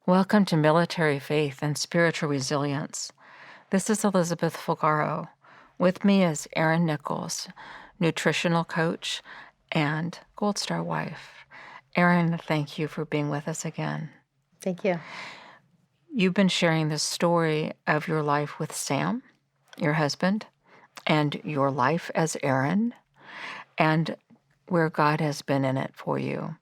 Welcome to Military Faith and Spiritual Resilience. This is Elizabeth Fulgaro. With me is Erin Nichols, nutritional coach and Gold Star wife. Erin, thank you for being with us again. Thank you. You've been sharing the story of your life with Sam, your husband, and your life as Erin, and where God has been in it for you.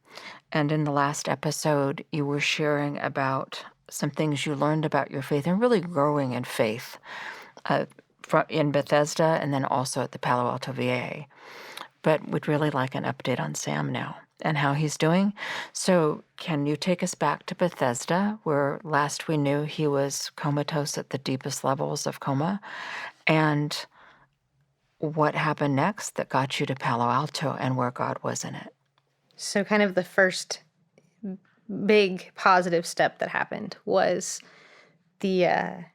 And in the last episode, you were sharing about some things you learned about your faith and really growing in faith in Bethesda and then also at the Palo Alto VA. But we'd really like an update on Sam now and how he's doing. So can you take us back to Bethesda, where last we knew he was comatose at the deepest levels of coma, and what happened next that got you to Palo Alto and where God was in it? So kind of the first big positive step that happened was the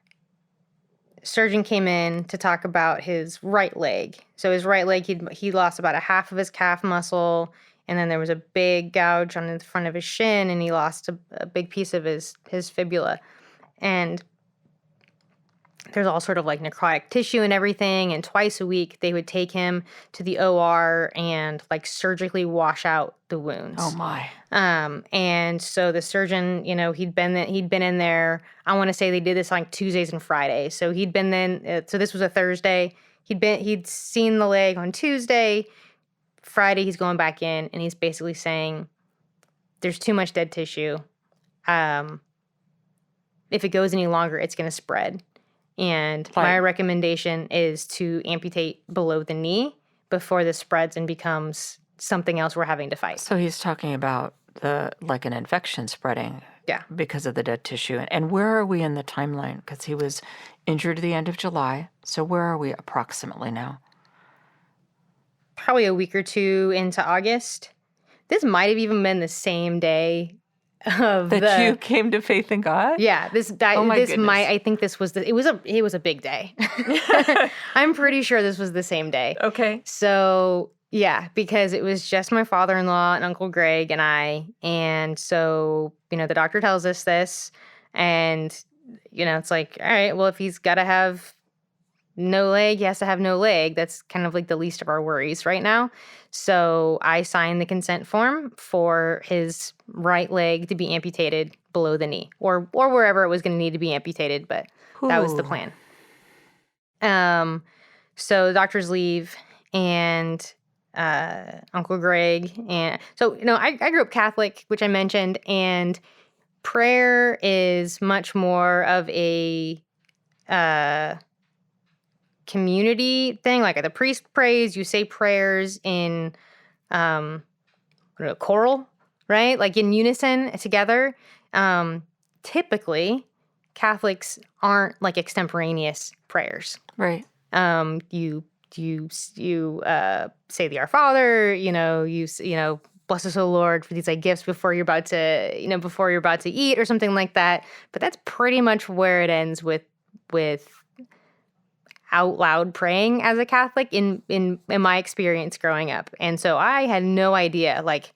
surgeon came in to talk about his right leg. So his right leg, he lost about a half of his calf muscle, and then there was a big gouge on the front of his shin, and he lost a big piece of his fibula. And there's all sort of like necrotic tissue and everything, and twice a week they would take him to the OR and like surgically wash out the wounds. Oh my. And so the surgeon, he'd been in there. I want to say they did this like Tuesdays and Fridays. So he'd been then. So this was a Thursday. He'd seen the leg on Tuesday. Friday he's going back in, and he's basically saying, "There's too much dead tissue. If it goes any longer, it's going to spread." And my recommendation is to amputate below the knee before this spreads and becomes something else we're having to fight. So he's talking about an infection spreading because of the dead tissue. And where are we in the timeline? Because he was injured at the end of July. So where are we approximately now? Probably a week or two into August. This might have even been the same day you came to faith in God? Yeah, I think this was it was a big day. I'm pretty sure this was the same day. Okay. So, yeah, because it was just my father-in-law and Uncle Greg and I, and so, the doctor tells us this, and it's like, all right, well, if he's got to have no leg, he has to have no leg. That's kind of like the least of our worries right now. So I signed the consent form for his right leg to be amputated below the knee or wherever it was going to need to be amputated. But that was the plan. So the doctors leave, and Uncle Greg. And so, I grew up Catholic, which I mentioned, and prayer is much more of a community thing. Like the priest prays, you say prayers in choral, right? Like in unison together. Typically, Catholics aren't like extemporaneous prayers, right? You say the Our Father. You bless us, O Lord, for these like gifts before you're about to eat or something like that. But that's pretty much where it ends with out loud praying as a Catholic in my experience growing up. And so I had no idea like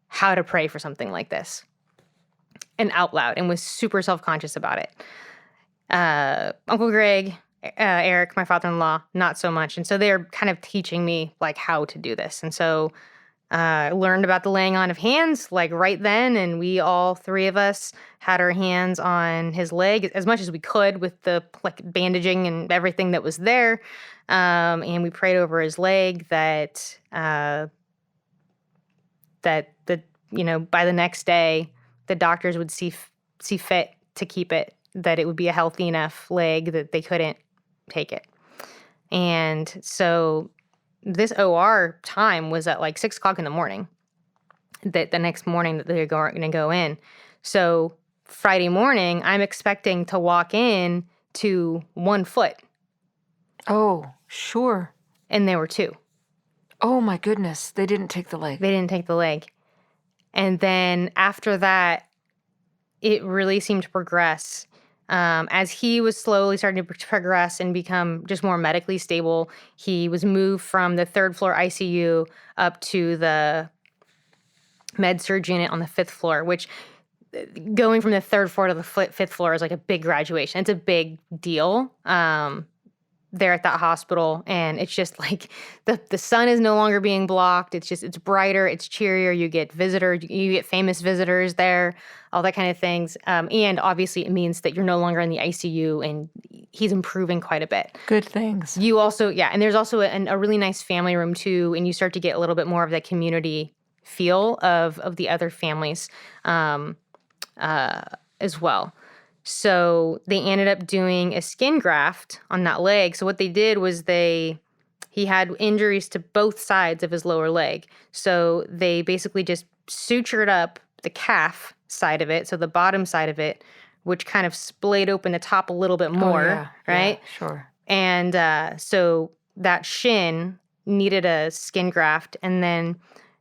how to pray for something like this and out loud, and was super self-conscious about it. Uncle Greg, Eric, my father-in-law, not so much. And so they're kind of teaching me like how to do this. And so I learned about the laying on of hands like right then, and we all three of us had our hands on his leg as much as we could with the like bandaging and everything that was there, and we prayed over his leg that by the next day the doctors would see fit to keep it, that it would be a healthy enough leg that they couldn't take it. And so this OR time was at like 6:00 in the morning, that the next morning that they're going to go in. So Friday morning, I'm expecting to walk in to 1 foot. Oh, sure. And there were 2. Oh my goodness. They didn't take the leg. They didn't take the leg. And then after that, it really seemed to progress. As he was slowly starting to progress and become just more medically stable, he was moved from the 3rd floor ICU up to the med surg unit on the 5th floor, which going from the third floor to the fifth floor is like a big graduation. It's a big deal. There at that hospital, and it's just like the sun is no longer being blocked. It's brighter, it's cheerier. You get visitors, you get famous visitors there, all that kind of things. And obviously it means that you're no longer in the ICU, and he's improving quite a bit. Good things. You also, and there's also a really nice family room too, and you start to get a little bit more of that community feel of the other families as well. So they ended up doing a skin graft on that leg. So what they did was he had injuries to both sides of his lower leg. So they basically just sutured up the calf side of it, so the bottom side of it, which kind of splayed open the top a little bit more, right? Yeah, sure. And so that shin needed a skin graft, and then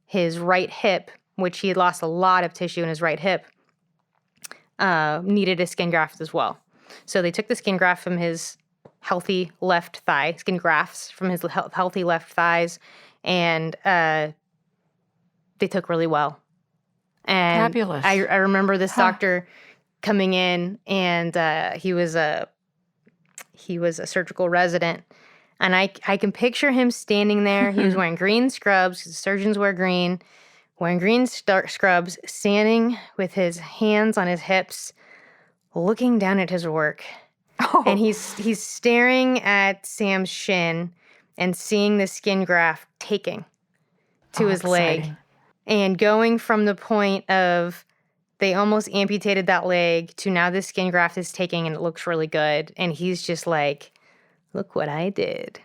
his right hip, which he had lost a lot of tissue in his right hip, needed a skin graft as well. So they took the skin graft from his healthy left thigh, skin grafts from his healthy left thighs, and they took really well. And Fabulous. I remember this doctor coming in, and he was a surgical resident, and I can picture him standing there. He was wearing green scrubs, 'cause surgeons wear green. Wearing green scrubs, standing with his hands on his hips, looking down at his work. Oh. And he's staring at Sam's shin and seeing the skin graft taking to his leg. Exciting. And going from the point of they almost amputated that leg to now the skin graft is taking and it looks really good. And he's just like, look what I did.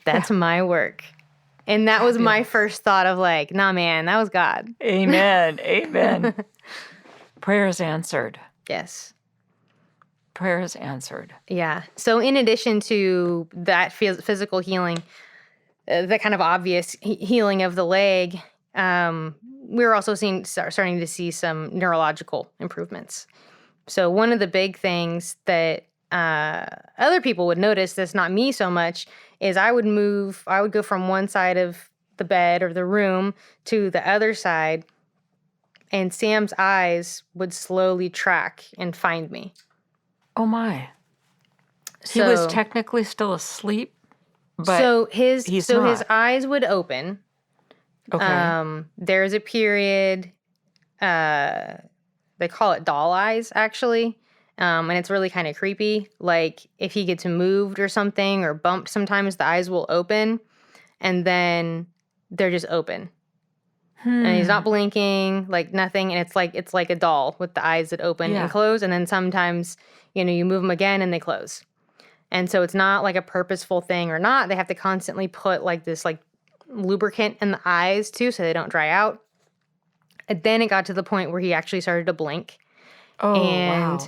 That's my work. And that was my first thought of like, nah, man, that was God. Amen. Amen. Prayers answered. Yes. Prayers answered. Yeah. So in addition to that physical healing, the kind of obvious healing of the leg, we're also starting to see some neurological improvements. So one of the big things that other people would notice, that's not me so much, is I would go from one side of the bed or the room to the other side, and Sam's eyes would slowly track and find me. Oh my. He was technically still asleep, but his eyes would open. Okay. There's a period, they call it doll eyes, actually. And it's really kind of creepy. Like if he gets moved or something or bumped, sometimes the eyes will open and then they're just open. And he's not blinking, like nothing. And it's like a doll with the eyes that open and close. And then sometimes, you move them again and they close. And so it's not like a purposeful thing or not. They have to constantly put like this like lubricant in the eyes too, so they don't dry out. And then it got to the point where he actually started to blink. Oh, wow.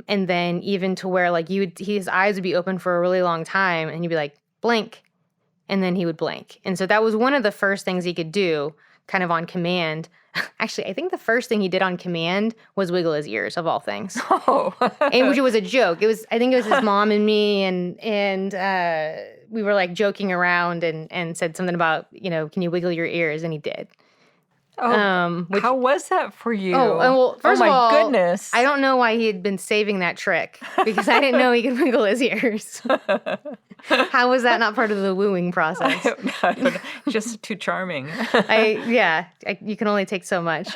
And then even to where like his eyes would be open for a really long time and you'd be like, blink. And then he would blink. And so that was one of the first things he could do kind of on command. Actually, I think the first thing he did on command was wiggle his ears, of all things. Oh. And which was a joke. I think it was his mom and me, and we were like joking around and said something about, can you wiggle your ears? And he did. Oh, how was that for you? Oh, well, first of all, goodness. I don't know why he had been saving that trick, because I didn't know he could wiggle his ears. How was that not part of the wooing process? I don't know. Just too charming. You can only take so much.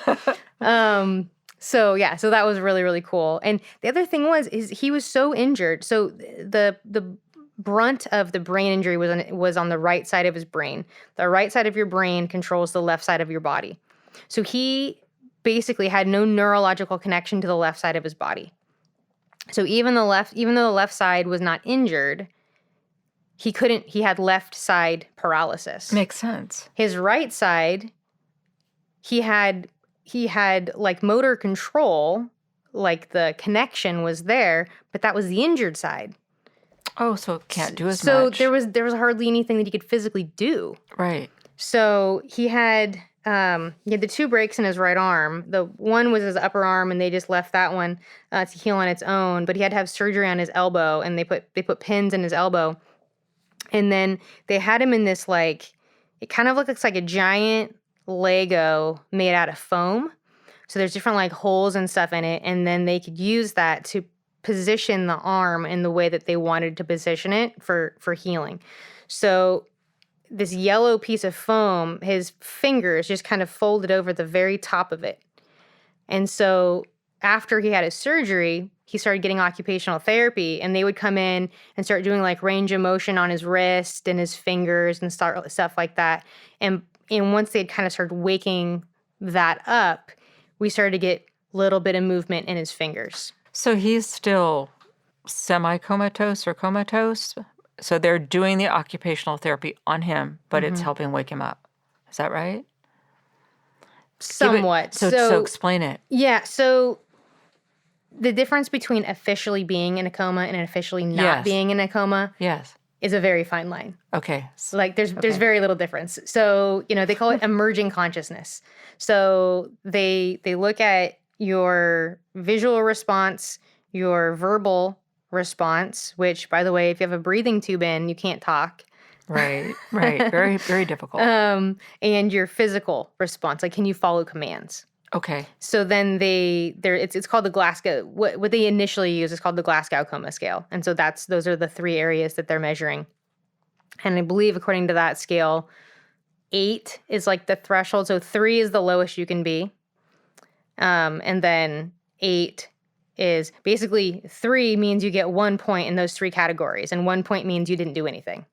So that was really, really cool. And the other thing is he was so injured. So the brunt of the brain injury was on the right side of his brain. The right side of your brain controls the left side of your body. So he basically had no neurological connection to the left side of his body. So even though the left side was not injured, he had left side paralysis. Makes sense. His right side, he had like motor control, like the connection was there, but that was the injured side. Oh, so it can't do as much. So there was hardly anything that he could physically do. Right. So he had the two breaks in his right arm. The one was his upper arm, and they just left that one to heal on its own. But he had to have surgery on his elbow, and they put pins in his elbow. And then they had him in this, like, it kind of looks like a giant Lego made out of foam. So there's different like holes and stuff in it. And then they could use that to position the arm in the way that they wanted to position it for healing. So this yellow piece of foam, his fingers just kind of folded over the very top of it. And so after he had his surgery, he started getting occupational therapy, and they would come in and start doing like range of motion on his wrist and his fingers and stuff like that. And once they'd kind of started waking that up, we started to get a little bit of movement in his fingers. So he's still semi-comatose or comatose? So they're doing the occupational therapy on him, but it's helping wake him up. Is that right? Somewhat. So explain it. Yeah, so the difference between officially being in a coma and officially not being in a coma is a very fine line. Okay. Like there's very little difference. So, they call it emerging consciousness. So they look at your visual response, your verbal response, which, by the way, if you have a breathing tube in, you can't talk. Right. Very, very difficult. And your physical response, like can you follow commands? Okay. So then it's called the Glasgow. What they initially use is called the Glasgow Coma Scale, and so those are the 3 areas that they're measuring. And I believe according to that scale, 8 is like the threshold. So 3 is the lowest you can be, and then 8 is basically 3 means you get 1 point in those 3 categories, and 1 point means you didn't do anything.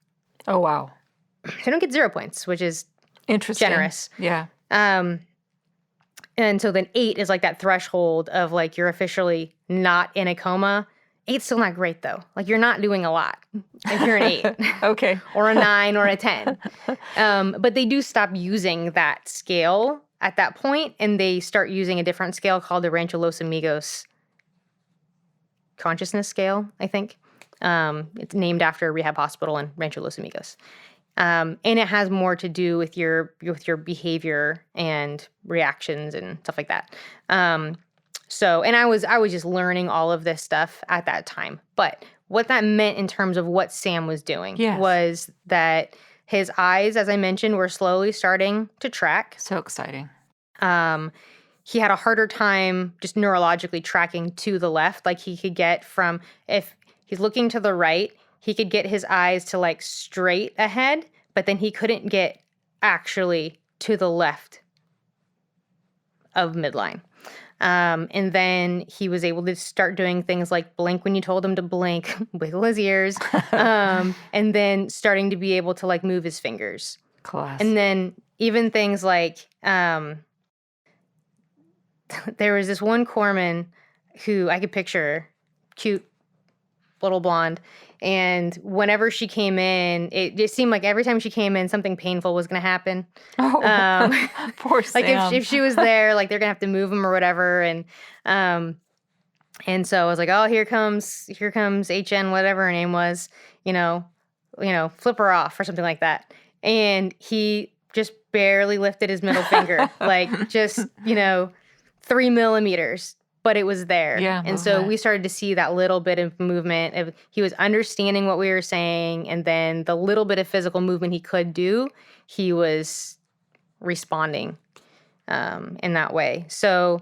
Oh wow! So you don't get 0 points, which is interesting. Generous. Yeah. And so then 8 is like that threshold of like you're officially not in a coma. 8's still not great though. Like you're not doing a lot if you're an 8. Okay. Or a 9 or a 10. But they do stop using that scale at that point, and they start using a different scale called the Rancho Los Amigos consciousness scale, I think. It's named after a rehab hospital in Rancho Los Amigos. And it has more to do with your behavior and reactions and stuff like that. So, and I was just learning all of this stuff at that time. But what that meant in terms of what Sam was doing was that his eyes, as I mentioned, were slowly starting to track. So exciting. He had a harder time just neurologically tracking to the left. Like he could get from, if he's looking to the right, he could get his eyes to like straight ahead, but then he couldn't get actually to the left of midline. And then he was able to start doing things like blink when you told him to blink, wiggle his ears, and then starting to be able to like move his fingers. Class. And then even things like, there was this one corpsman who I could picture, cute, little blonde, and whenever she came in, it just seemed like every time she came in, something painful was going to happen. Oh, poor Sam. Like if she was there, like they're going to have to move him or whatever, and so I was like, oh, here comes HN, whatever her name was, flip her off or something like that, and he just barely lifted his middle finger, like just 3 millimeters. But it was there. Yeah, and so we started to see that little bit of movement. He was understanding what we were saying, and then the little bit of physical movement he could do, he was responding in that way. So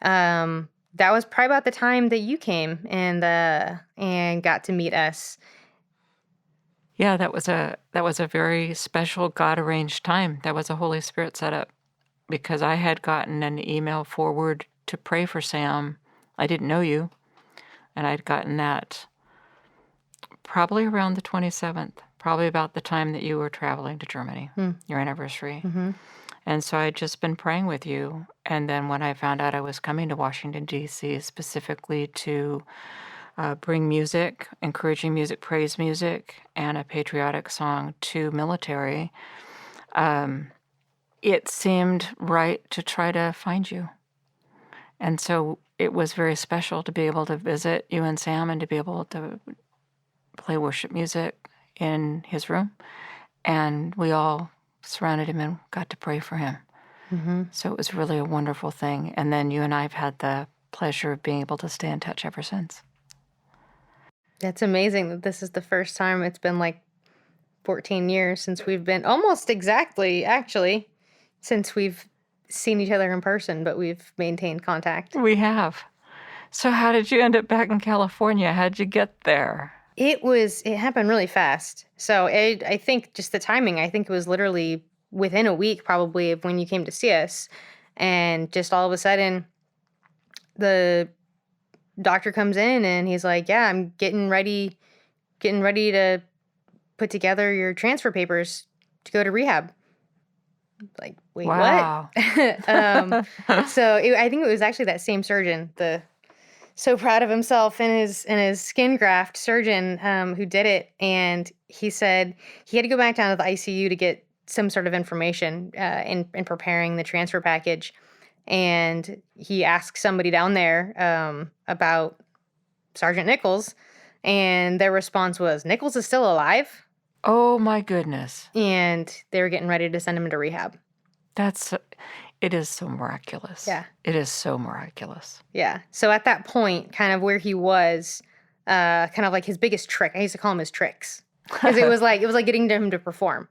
that was probably about the time that you came and got to meet us. Yeah, that was a very special God-arranged time. That was a Holy Spirit setup, because I had gotten an email forward to pray for Sam. I didn't know you, and I'd gotten that probably around the 27th, probably about the time that you were traveling to Germany, your anniversary. Mm-hmm. And so I'd just been praying with you, and then when I found out I was coming to Washington, D.C., specifically to bring music, encouraging music, praise music, and a patriotic song to military, it seemed right to try to find you. And so it was very special to be able to visit you and Sam and to be able to play worship music in his room. And we all surrounded him and got to pray for him. Mm-hmm. So it was really a wonderful thing. And then you and I have had the pleasure of being able to stay in touch ever since. That's amazing that this is the first time. It's been like 14 years since we've been, almost exactly, actually, since we've seen each other in person, but we've maintained contact. We have. So how did you end up back in California? How'd you get there? It happened really fast. So I think just the timing, I think it was literally within a week probably of when you came to see us. And just all of a sudden, the doctor comes in and he's like, yeah, I'm getting ready to put together your transfer papers to go to rehab. Like, wait, Wow. what? I think it was actually that same surgeon, the so proud of himself and his skin graft surgeon who did it. And he said he had to go back down to the ICU to get some sort of information in preparing the transfer package. And he asked somebody down there about Sergeant Nichols, and their response was, Nichols is still alive? Oh, my goodness. And they were getting ready to send him into rehab. It is so miraculous. Yeah. It is so miraculous. Yeah. So at that point, kind of where he was, kind of like his biggest trick, I used to call him his tricks, because it was like getting him to perform,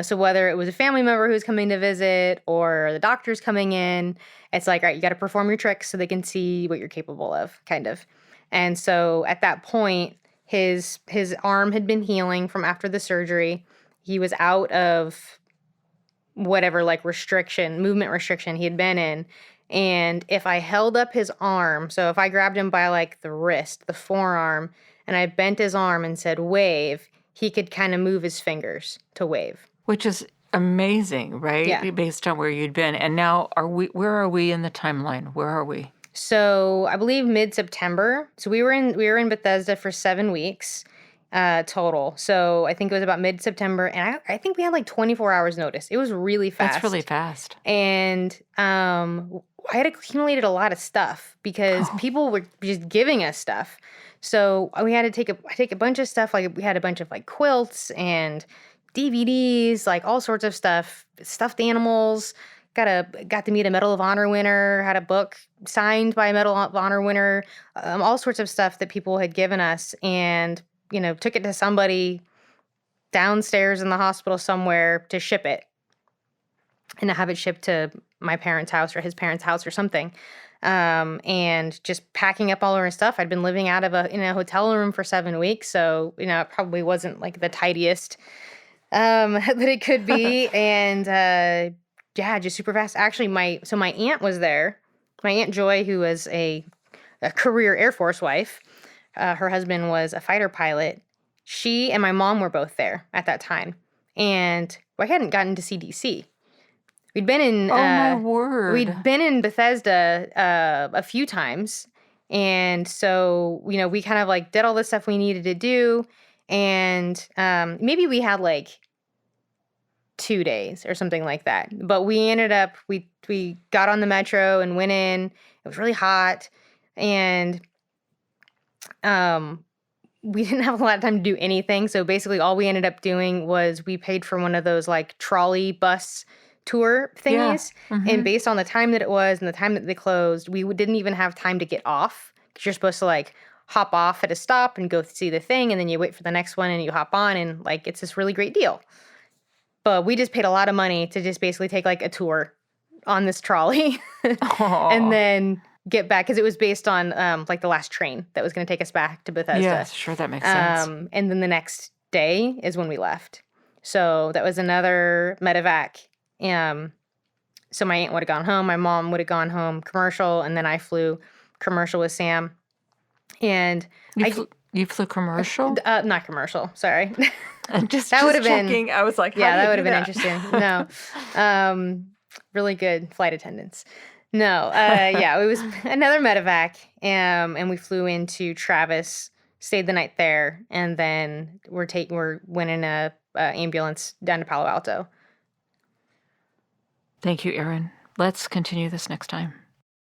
so whether it was a family member who's coming to visit or the doctor's coming in, it's like, all right, you got to perform your tricks so they can see what you're capable of, kind of. And so at that point, his arm had been healing from after the surgery. He was out of whatever movement restriction he had been in. And if I held up his arm, so if I grabbed him by like the wrist, the forearm, and I bent his arm and said wave, he could kind of move his fingers to wave. Which is amazing, right? Yeah. Based on where you'd been. And now where are we in the timeline? Where are we? So I believe mid-September. So we were in Bethesda for 7 weeks. Total. So I think it was about mid-September, and I think we had like 24 hours notice. It was really fast. That's really fast. And I had accumulated a lot of stuff because people were just giving us stuff. So we had to take a bunch of stuff. Like we had a bunch of like quilts and DVDs, like all sorts of stuff, stuffed animals. Got to meet a Medal of Honor winner, had a book signed by a Medal of Honor winner, all sorts of stuff that people had given us, and took it to somebody downstairs in the hospital somewhere to ship it and to have it shipped to my parents' house or his parents' house or something. And just packing up all of our stuff. I'd been living out of a hotel room for 7 weeks. So, it probably wasn't like the tidiest that it could be. And just super fast. Actually, my aunt was there. My Aunt Joy, who was a career Air Force wife. Her husband was a fighter pilot. She and my mom were both there at that time. And I hadn't gotten to see DC. We'd been in... my word. We'd been in Bethesda a few times. And so, we kind of like did all the stuff we needed to do. And maybe we had like 2 days or something like that. But we ended up... We got on the metro and went in. It was really hot. And... we didn't have a lot of time to do anything. So basically all we ended up doing was we paid for one of those like trolley bus tour thingies. Yeah. Mm-hmm. And based on the time that it was and the time that they closed, we didn't even have time to get off, because you're supposed to like hop off at a stop and go see the thing. And then you wait for the next one and you hop on, and like, it's this really great deal. But we just paid a lot of money to just basically take like a tour on this trolley and then get back, because it was based on like the last train that was going to take us back to Bethesda. Yes, sure, that makes sense. And then the next day is when we left. So that was another medevac. So my aunt would have gone home, my mom would have gone home commercial, and then I flew commercial with Sam. And you flew commercial? Not commercial, sorry. Just that would have been. I was like, yeah, that would have been interesting. No, really good flight attendants. No, it was another medevac, and we flew into Travis, stayed the night there, and then went in a ambulance down to Palo Alto. Thank you, Erin. Let's continue this next time.